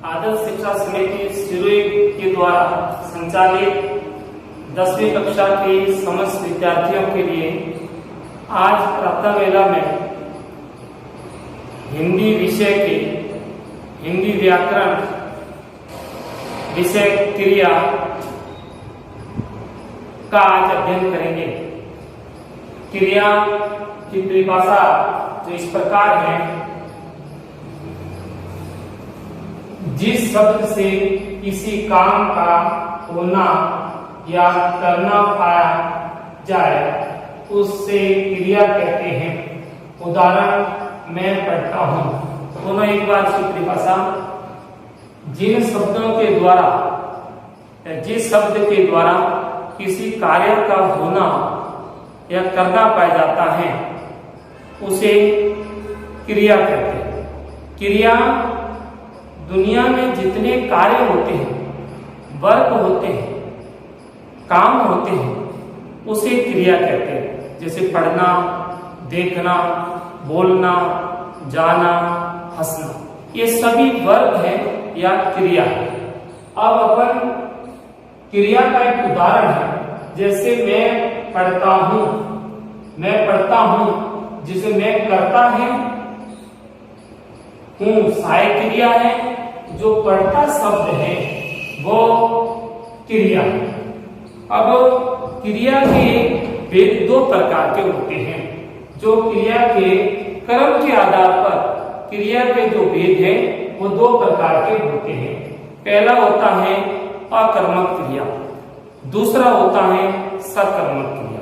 आदर्श शिक्षा समिति सिरोही के द्वारा संचालित 10वीं कक्षा के समस्त विद्यार्थियों के लिए आज प्रातः वेला में हिंदी विषय के हिंदी व्याकरण विषय क्रिया का आज अध्ययन करेंगे। क्रिया की परिभाषा तो इस प्रकार है, जिस शब्द से किसी काम का होना या करना पाया जाए उससे क्रिया कहते हैं। उदाहरण मैं पढ़ता हूं। दोनों एक बार इसकी परिभाषा, जिन शब्दों के द्वारा जिस शब्द के द्वारा किसी कार्य का होना या करना पाया जाता है उसे क्रिया कहते हैं। क्रिया दुनिया में जितने कार्य होते हैं, वर्क होते हैं, काम होते हैं, उसे क्रिया कहते हैं। जैसे पढ़ना, देखना, बोलना, जाना, हंसना, ये सभी वर्क है या क्रिया है। अब अपन क्रिया का एक उदाहरण है, जैसे मैं पढ़ता हूं। मैं पढ़ता हूं जिसे मैं करता है हूं सहायक क्रिया है, जो पढ़ता शब्द है वो क्रिया है। अब क्रिया के भेद दो प्रकार के होते हैं। जो क्रिया के क्रम के आधार पर क्रिया के जो भेद है वो दो प्रकार के होते हैं। पहला होता है अकर्मक क्रिया, दूसरा होता है सकर्मक क्रिया।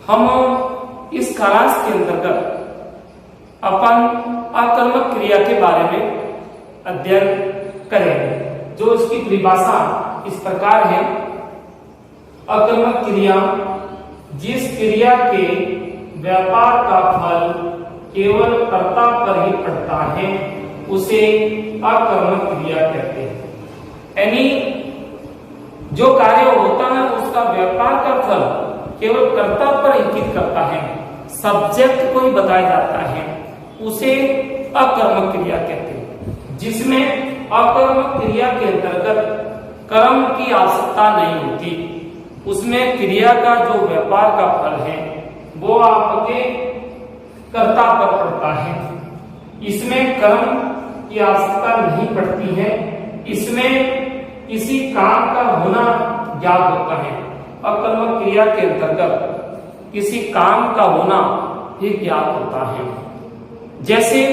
हम इस क्लास के अंतर्गत अपन अकर्मक क्रिया के बारे में अध्ययन करेंगे, जो इसकी परिभाषा इस प्रकार है। अकर्मक क्रिया जिस क्रिया के व्यापार का फल केवल कर्ता पर ही पड़ता है उसे अकर्मक क्रिया कहते हैं। यानी जो कार्य होता है उसका व्यापार का फल केवल कर्ता पर इंगित करता है, सब्जेक्ट को ही बताया जाता है, उसे अकर्मक क्रिया कहते हैं। जिसमें अकर्मक क्रिया के अंतर्गत कर्म की आवश्यकता नहीं होती, उसमें क्रिया का जो व्यापार का फल है वो आपके कर्ता पर पड़ता है। इसमें कर्म की आवश्यकता नहीं पड़ती है, इसमें किसी काम का होना ज्ञात होता है। अकर्मक क्रिया के अंतर्गत किसी काम का होना ही ज्ञात होता है। जैसे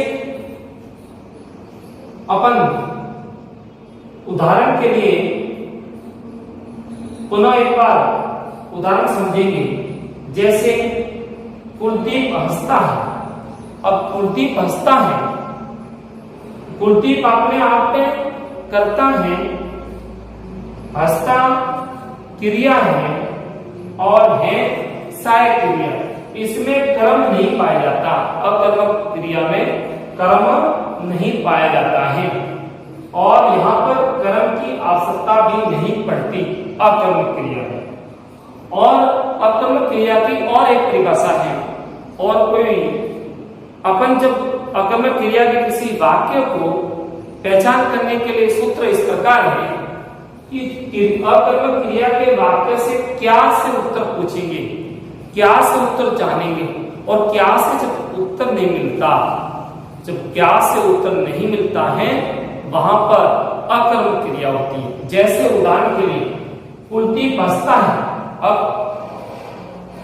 अपन उदाहरण के लिए पुनः एक बार उदाहरण समझेंगे। जैसे कुलदीप हंसता है। अब कुलदीप हंसता है, कुलदीप अपने आप में करता है, हंसता क्रिया है और है सहायक क्रिया। इसमें कर्म नहीं पाया जाता। अकर्मक क्रिया में कर्म नहीं पाया जाता है और यहाँ पर कर्म की आवश्यकता भी नहीं पड़ती अकर्मक क्रिया में। और अकर्मक क्रिया की और एक परिभाषा है। और कोई अपन जब अकर्मक क्रिया के किसी वाक्य को पहचान करने के लिए सूत्र इस प्रकार है कि अकर्मक क्रिया के वाक्य से क्या से उत्तर पूछेंगे, क्या से उत्तर जानेंगे, और क्या से जब उत्तर नहीं मिलता, जब क्या से उत्तर नहीं मिलता है वहां पर अकर्मक क्रिया होती है। जैसे उदाहरण के लिए कुलदीप हंसता है। अब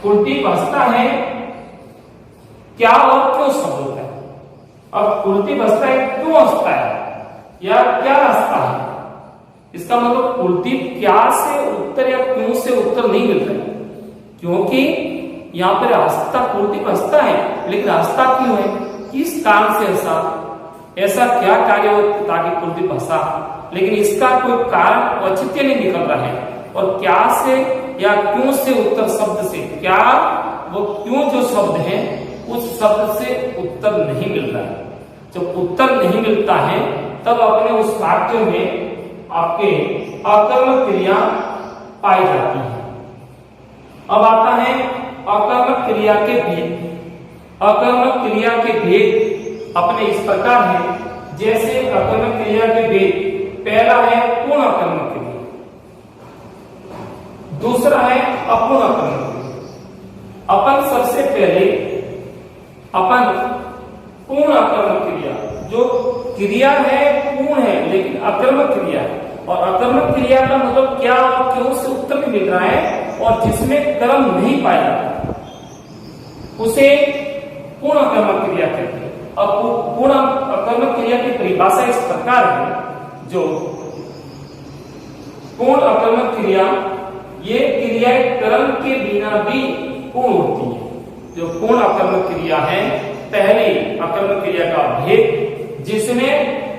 कुलदीप हंसता है, क्या और क्यों शब्द होता है। अब कुलदीप हंसता है, क्यों हंसता है या क्या हंसता है, इसका मतलब कुलदीप क्या से उत्तर या क्यों से उत्तर नहीं मिल रहा है, क्योंकि यहाँ पर हंसता कुलदीप हंसता है, लेकिन हंसता क्यों है, किस कारण से हंसा, ऐसा क्या कार्य हो ताकि कुलदीप हंसा, लेकिन इसका कोई कारण औचित्य नहीं निकल रहा है। और क्या से या क्यों से उत्तर शब्द से, क्या वो क्यों जो शब्द है उस शब्द से उत्तर नहीं मिल रहा है। जब उत्तर नहीं मिलता है तब अपने उस वाक्य में आपके अकर्मक क्रिया पाई जाती है। अब आता है अकर्मक क्रिया के भेद। अकर्मक क्रिया के भेद अपने इस प्रकार है। जैसे अकर्मक क्रिया के भेद पहला है पूर्ण आकर्मक क्रिया, दूसरा है अपूर्ण आकर्मक क्रिया। अपन सबसे पहले अपन पूर्ण आकर्मक क्रिया, जो क्रिया है पूर्ण है लेकिन आकर्मक क्रिया है, और आकर्मक क्रिया का मतलब क्या और क्यों से उत्तर भी मिल रहा है और जिसमें कर्म नहीं पाया जाता, उसे पूर्ण आकर्मक क्रिया कहते हैं। अब पूर्ण आकर्मक क्रिया की परिभाषा इस प्रकार है, जो पूर्ण आकर्मक क्रिया, ये क्रियाएं कर्म के बिना भी पूर्ण होती है। जो पूर्ण आकर्मक क्रिया है, पहली आकर्मक क्रिया का भेद, जिसमें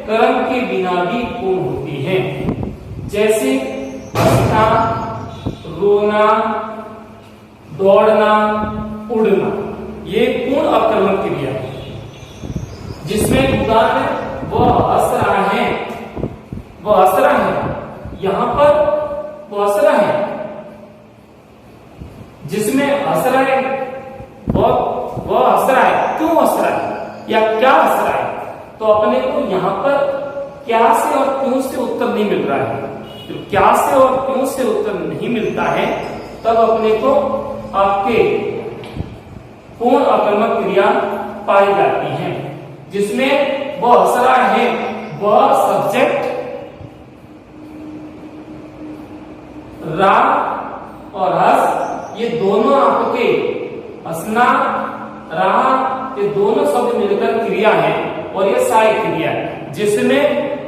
कर्म के बिना भी पूर्ण होती है, जैसे हंसना, रोना, दौड़ना, उड़ना, ये पूर्ण आकर्मक क्रिया है। जिसमें उदाहरण, वह हंस रहा है, वह हंस रहा है, यहां पर वह हंस रहा है, जिसमें हंस रहा है वह हंस रहा है, क्यों हंस रहा है या क्या हंस रहा है, तो अपने को यहां पर क्या से और क्यों से उत्तर नहीं मिल रहा है। तो क्या से और क्यों से उत्तर नहीं मिलता है, तब अपने को आपके पूर्ण आकर्मक क्रिया पाई जाती है, जिसमें वह हंस रहा है, वह सब्जेक्ट रा और हंस, ये दोनों आपके हंसना, रहा, ये दोनों शब्द मिलकर क्रिया है, और ये सहायक क्रिया है, जिसमें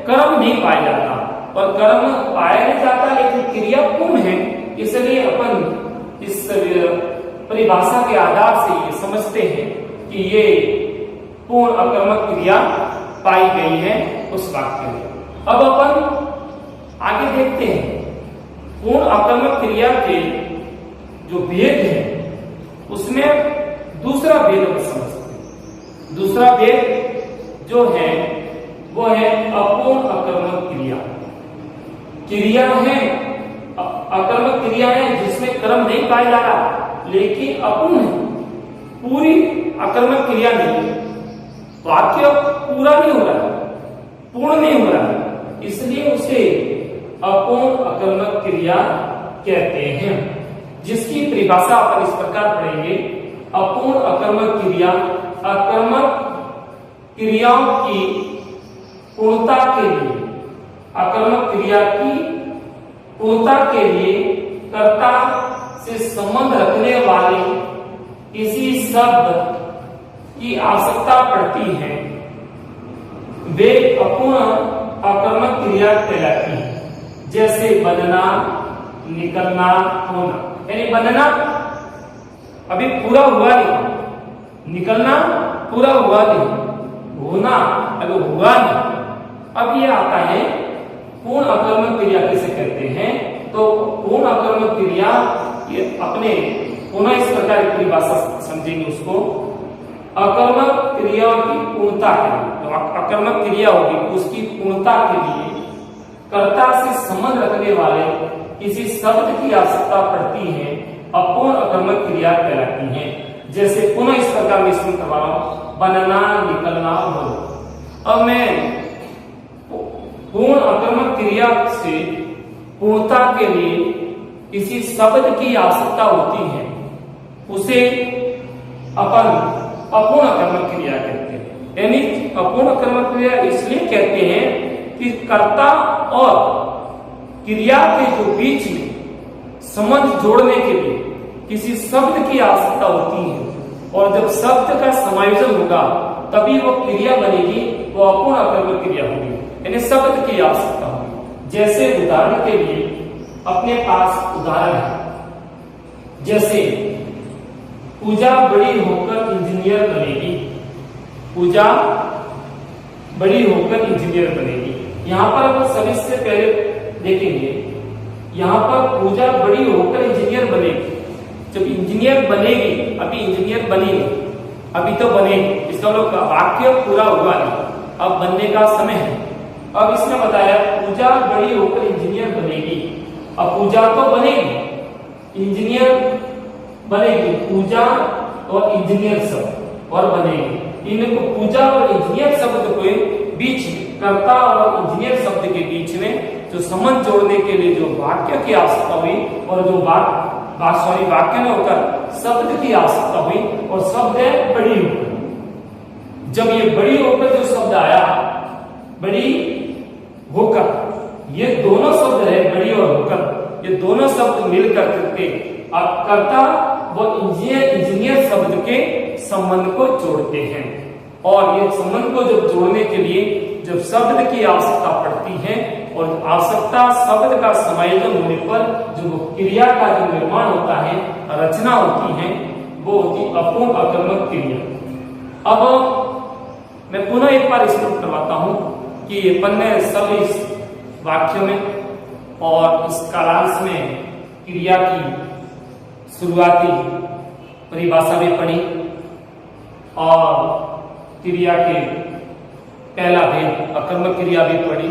कर्म नहीं पाया जाता, और कर्म पाया नहीं जाता लेकिन क्रिया पूर्ण है। इसलिए अपन इस परिभाषा के आधार से ये समझते हैं कि ये पूर्ण आकर्मक क्रिया पाई गई है उस वाक्य में। अब अपन आगे देखते हैं पूर्ण आकर्मक क्रिया के जो भेद है, उसमें दूसरा भेद को समझते हैं। दूसरा भेद जो है वो है अपूर्ण आकर्मक क्रिया। क्रिया है, आकर्मक क्रिया है जिसमें कर्म नहीं पाया जा रहा लेकिन अपूर्ण है, पूरी आकर्मक क्रिया नहीं, वाक्य पूरा नहीं हो रहा, पूर्ण नहीं हो रहा, इसलिए उसे अपूर्ण आकर्मक क्रिया कहते हैं। जिसकी परिभाषा अपन इस प्रकार पढ़ेंगे, अपूर्ण आकर्मक क्रिया आकर्मक क्रियाओं की पूर्णता के लिए, आकर्मक क्रिया की पूर्णता के लिए कर्ता से संबंध रखने वाले किसी शब्द की आवश्यकता पड़ती है, वे अपूर्ण आकर्मक क्रिया कहलाती है। जैसे बनना, निकलना, होना। यानी बनना अभी पूरा हुआ नहीं, निकलना पूरा हुआ नहीं, होना अभी हुआ नहीं। अब ये आता है पूर्ण आकर्मक क्रिया किसे कहते हैं। तो पूर्ण आकर्मक क्रिया ये अपने पुनः इस प्रकार की परिभाषा समझेंगे उसको, आकर्मक क्रिया की पूर्णता के लिए। तो आकर्मक क्रिया होगी, उसकी पूर्णता के लिए कर्ता से संबंध रखने वाले किसी शब्द की आवश्यकता पड़ती है, अपूर्ण आकर्मक क्रिया कहलाती है। जैसे पुनः इस प्रकार में इसमें करवा रहा हूं, बनना, निकलना, होना। अब मैं पूर्ण आकर्मक क्रिया से पूर्णता के लिए किसी शब्द की आवश्यकता होती है, उसे अपन अपूर्ण आकर्मक क्रिया कहते हैं। यानी अपूर्ण आकर्मक क्रिया इसलिए कहते हैं कि कर्ता और क्रिया के जो बीच में संबंध जोड़ने के लिए किसी शब्द की आवश्यकता होती है, और जब शब्द का समायोजन होगा तभी वो क्रिया बनेगी, वो अपूर्ण आकर्मक क्रिया होगी, यानी शब्द की आवश्यकता होगी। जैसे उदाहरण के लिए अपने पास उदाहरण है, जैसे पूजा बड़ी होकर इंजीनियर बनेगी, पूजा बड़ी होकर इंजीनियर बनेगी। यहाँ पर हम सभी से पहले देखेंगे, यहाँ पर पूजा बड़ी होकर इंजीनियर बनेगी। जब इंजीनियर बनेगी, अभी इंजीनियर बनी नहीं, अभी तो बनेगी, इसका मतलब वाक्य पूरा हुआ नहीं, अब बनने का समय है। अब इसने बताया पूजा बड़ी होकर इंजीनियर बनेगी, अब पूजा तो बनेगी, इंजीनियर बनेगी, पूजा और इंजीनियर शब्द और बनेगी। इनको पूजा और इंजीनियर शब्द के बीच, कर्ता और इंजीनियर शब्द के बीच में जो संबंध जोड़ने के लिए जो वाक्य की आवश्यकता हुई और जो वाक्य में होकर शब्द की आवश्यकता हुई और शब्द है बड़ी होकर। जब ये बड़ी होकर जो शब्द आया, बड़ी होकर, ये दोनों शब्द है बड़ी और होकर, ये दोनों शब्द मिलकर करके कर्ता व इंजीनियर शब्द के संबंध को जोड़ते हैं। और ये संबंध को जब जोड़ने के लिए जब शब्द की आवश्यकता पड़ती है और आवश्यकता शब्द का समायोजन होने पर जो क्रिया का जो निर्माण होता है, रचना होती है, वो होती अपूर्ण अकर्मक क्रिया। अब मैं पुनः एक बार स्पष्ट करवाता हूं कि अपन ने सब इस वाक्यों में और इस कालांश में क्रिया की शुरुआती परिभाषा भी पढ़ी और क्रिया के पहला भेद अकर्मक क्रिया भी पढ़ी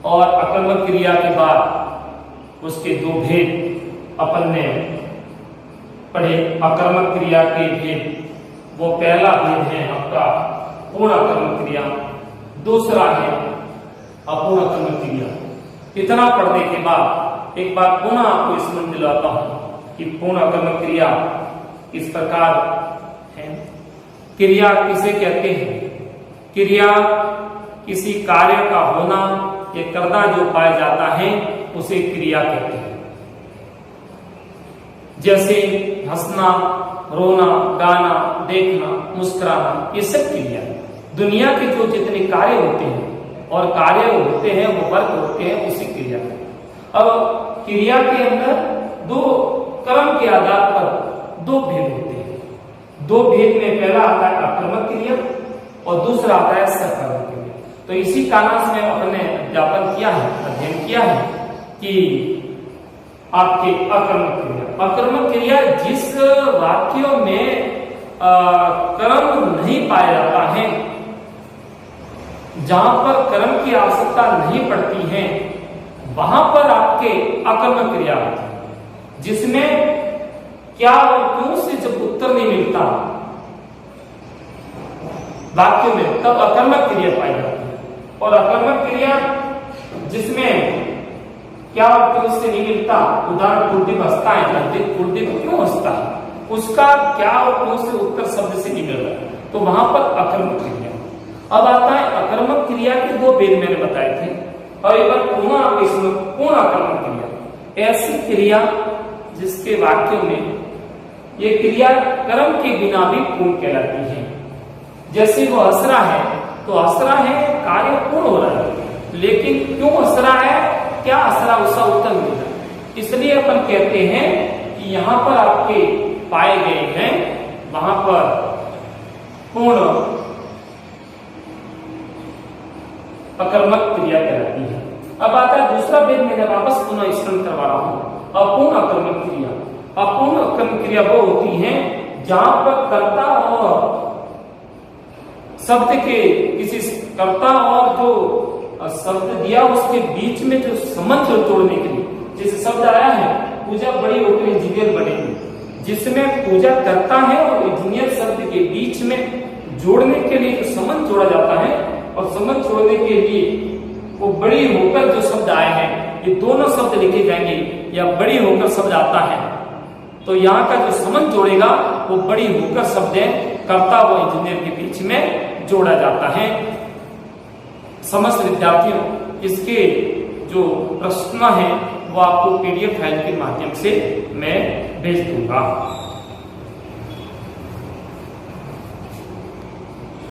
और अकर्मक क्रिया के बाद उसके दो भेद अपन ने पढ़े। अकर्मक क्रिया के भेद, वो पहला भेद है आपका पूर्ण अकर्मक क्रिया, दूसरा है अपूर्ण अकर्मक क्रिया। इतना पढ़ने के बाद एक बार पुनः आपको स्मरण दिलाता हूं कि पूर्ण अकर्मक क्रिया इस प्रकार है। क्रिया किसे कहते हैं? क्रिया किसी कार्य का होना या करना जो पाया जाता है उसे क्रिया कहते हैं। जैसे हंसना, रोना, गाना, देखना, मुस्कुराना, ये सब क्रिया है। दुनिया के जो जितने कार्य होते हैं और कार्य होते हैं वो वर्ग होते हैं, उसी क्रिया है। अब क्रिया के अंदर दो क्रम के आधार पर दो भेद होते हैं। दो भेद में पहला आता है अकर्मक क्रिया और दूसरा आता है सकर्मक क्रिया। तो इसी कालांश में अपने अध्यापन किया है, अध्ययन किया है कि आपके अकर्मक क्रिया, अकर्मक क्रिया जिस वाक्यों में कर्म नहीं पाया जाता है, जहां पर कर्म की आवश्यकता नहीं पड़ती है, वहां पर आपके अकर्मक क्रिया होती है, जिसमें क्या और क्यों से जब उत्तर नहीं मिलता वाक्य में, तब अकर्मक क्रिया पाई जाती है। और अकर्मक क्रिया जिसमें क्या और क्यों से नहीं मिलता, उदाहरण कुलदीप हंसता है, कुलदीप क्यों हंसता है, उसका क्या और क्यों से उत्तर शब्द से नहीं मिल रहा, तो वहां पर अकर्मक क्रिया। अब आता है अकर्मक क्रिया के दो भेद मैंने बताए थे, और एक बार पुनः इसमें पूर्ण अकर्मक क्रिया, ऐसी क्रिया जिसके वाक्यों में ये क्रिया कर्म के बिना भी पूर्ण कहलाती है। जैसे वो हंस रहा है, तो हंस रहा है, कार्य पूर्ण हो रहा है, लेकिन क्यों हंस रहा है, क्या हंस रहा, उसका उत्तर मिल रहा है। इसलिए अपन कहते हैं कि यहां पर आपके पाए गए हैं, वहां पर पूर्ण अकर्मक क्रिया कहलाती है। अब आता है दूसरा भेद, मैंने वापस पुनः स्मरण करवा रहा हूं, अपूर्ण अकर्मक क्रिया। अपूर्ण अकर्मक क्रिया वो होती है जहां पर कर्ता और शब्द के किसी कर्ता और जो शब्द दिया उसके बीच में जो संबंध जोड़ने के लिए, जैसे शब्द आया है पूजा बड़ी होकर इंजीनियर बनेगी, जिसमें पूजा करता है और इंजीनियर शब्द के बीच में जोड़ने के लिए जो संबंध जोड़ा जाता है, और संबंध जोड़ने के लिए वो बड़ी होकर जो शब्द आए हैं, ये दोनों शब्द लिखे जाएंगे या बड़ी होकर शब्द आता है, तो यहाँ का जो संबंध जोड़ेगा वो बड़ी होकर शब्द है, कर्ता व इंजीनियर के बीच में जोड़ा जाता है। समस्त विद्यार्थियों, इसके जो प्रश्न है वो आपको PDF फाइल के माध्यम से मैं भेज दूंगा।